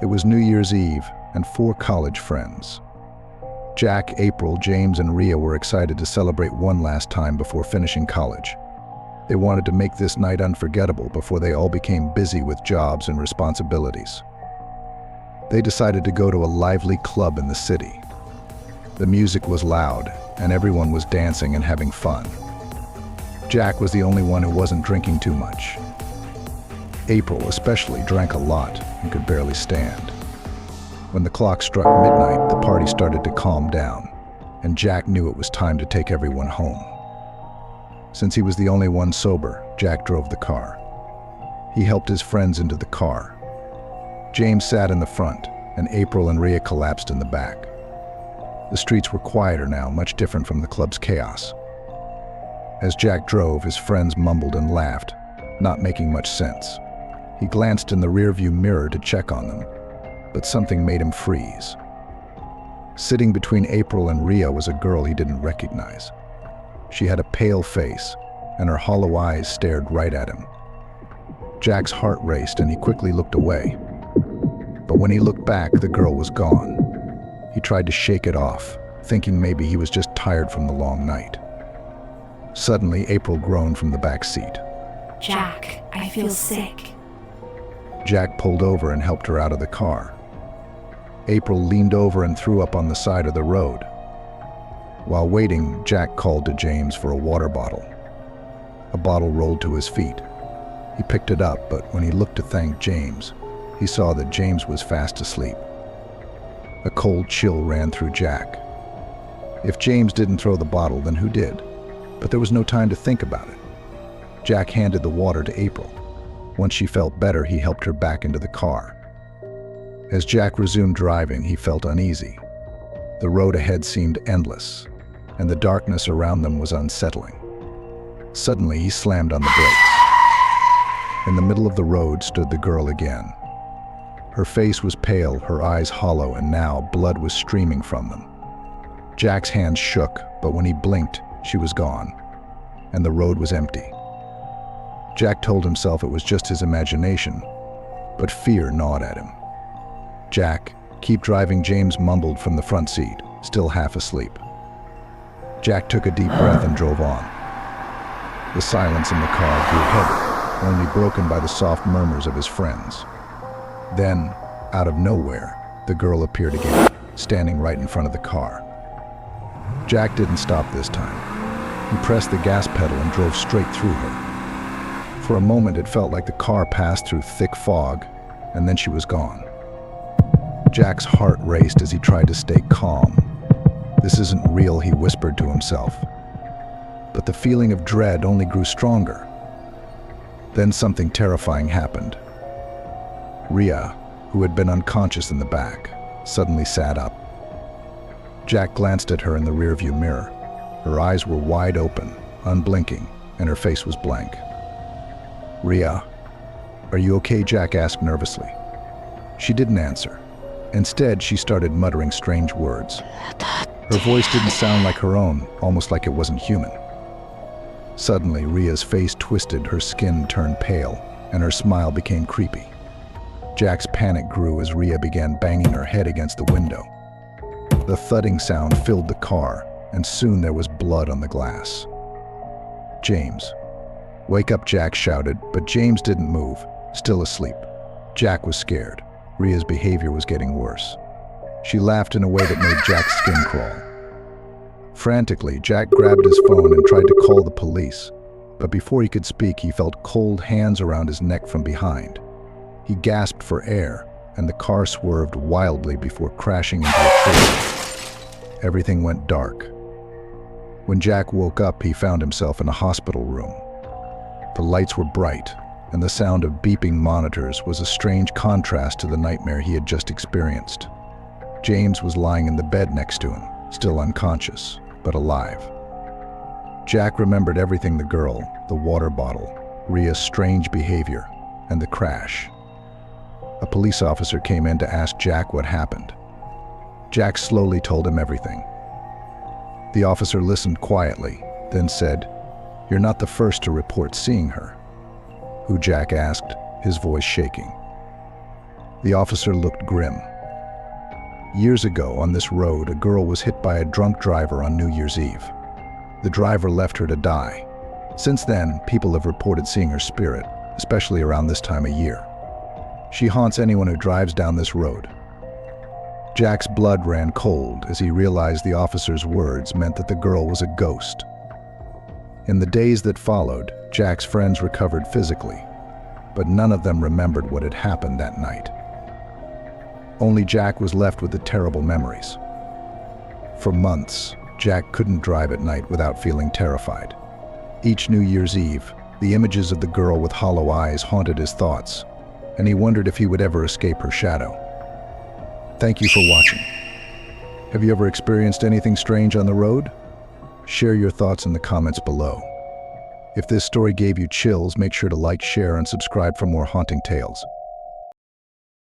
It was New Year's Eve, and 4 college friends. Jack, April, James, and Rhea were excited to celebrate one last time before finishing college. They wanted to make this night unforgettable before they all became busy with jobs and responsibilities. They decided to go to a lively club in the city. The music was loud, and everyone was dancing and having fun. Jack was the only one who wasn't drinking too much. April especially drank a lot and could barely stand. When the clock struck midnight, the party started to calm down, and Jack knew it was time to take everyone home. Since he was the only one sober, Jack drove the car. He helped his friends into the car. James sat in the front, and April and Rhea collapsed in the back. The streets were quieter now, much different from the club's chaos. As Jack drove, his friends mumbled and laughed, not making much sense. He glanced in the rearview mirror to check on them, but something made him freeze. Sitting between April and Rhea was a girl he didn't recognize. She had a pale face, and her hollow eyes stared right at him. Jack's heart raced, and he quickly looked away. But when he looked back, the girl was gone. He tried to shake it off, thinking maybe he was just tired from the long night. Suddenly, April groaned from the back seat. "Jack, I feel sick." Jack pulled over and helped her out of the car. April leaned over and threw up on the side of the road. While waiting, Jack called to James for a water bottle. A bottle rolled to his feet. He picked it up, but when he looked to thank James, he saw that James was fast asleep. A cold chill ran through Jack. If James didn't throw the bottle, then who did? But there was no time to think about it. Jack handed the water to April. Once she felt better, he helped her back into the car. As Jack resumed driving, he felt uneasy. The road ahead seemed endless, and the darkness around them was unsettling. Suddenly, he slammed on the brakes. In the middle of the road stood the girl again. Her face was pale, her eyes hollow, and now blood was streaming from them. Jack's hands shook, but when he blinked, she was gone, and the road was empty. Jack told himself it was just his imagination, but fear gnawed at him. "Jack, keep driving," James mumbled from the front seat, still half asleep. Jack took a deep breath and drove on. The silence in the car grew heavy, only broken by the soft murmurs of his friends. Then, out of nowhere, the girl appeared again, standing right in front of the car. Jack didn't stop this time. He pressed the gas pedal and drove straight through her. For a moment, it felt like the car passed through thick fog, and then she was gone. Jack's heart raced as he tried to stay calm. "This isn't real," he whispered to himself. But the feeling of dread only grew stronger. Then something terrifying happened. Rhea, who had been unconscious in the back, suddenly sat up. Jack glanced at her in the rearview mirror. Her eyes were wide open, unblinking, and her face was blank. "Rhea, are you okay?" Jack asked nervously. She didn't answer. Instead, she started muttering strange words. Her voice didn't sound like her own, almost like it wasn't human. Suddenly, Rhea's face twisted, her skin turned pale, and her smile became creepy. Jack's panic grew as Rhea began banging her head against the window. The thudding sound filled the car, and soon there was blood on the glass. "James, wake up," Jack shouted, but James didn't move, still asleep. Jack was scared. Rhea's behavior was getting worse. She laughed in a way that made Jack's skin crawl. Frantically, Jack grabbed his phone and tried to call the police, but before he could speak, he felt cold hands around his neck from behind. He gasped for air, and the car swerved wildly before crashing into a tree. Everything went dark. When Jack woke up, he found himself in a hospital room. The lights were bright, and the sound of beeping monitors was a strange contrast to the nightmare he had just experienced. James was lying in the bed next to him, still unconscious, but alive. Jack remembered everything: the girl, the water bottle, Rhea's strange behavior, and the crash. A police officer came in to ask Jack what happened. Jack slowly told him everything. The officer listened quietly, then said, "You're not the first to report seeing her." "Who?" Jack asked, his voice shaking. The officer looked grim. Years ago, on this road, a girl was hit by a drunk driver on New Year's Eve. The driver left her to die. Since then, people have reported seeing her spirit, especially around this time of year. She haunts anyone who drives down this road. Jack's blood ran cold as he realized the officer's words meant that the girl was a ghost. In the days that followed, Jack's friends recovered physically, but none of them remembered what had happened that night. Only Jack was left with the terrible memories. For months, Jack couldn't drive at night without feeling terrified. Each New Year's Eve, the images of the girl with hollow eyes haunted his thoughts, and he wondered if he would ever escape her shadow. Thank you for watching. Have you ever experienced anything strange on the road? Share your thoughts in the comments below. If this story gave you chills, make sure to like, share, and subscribe for more haunting tales.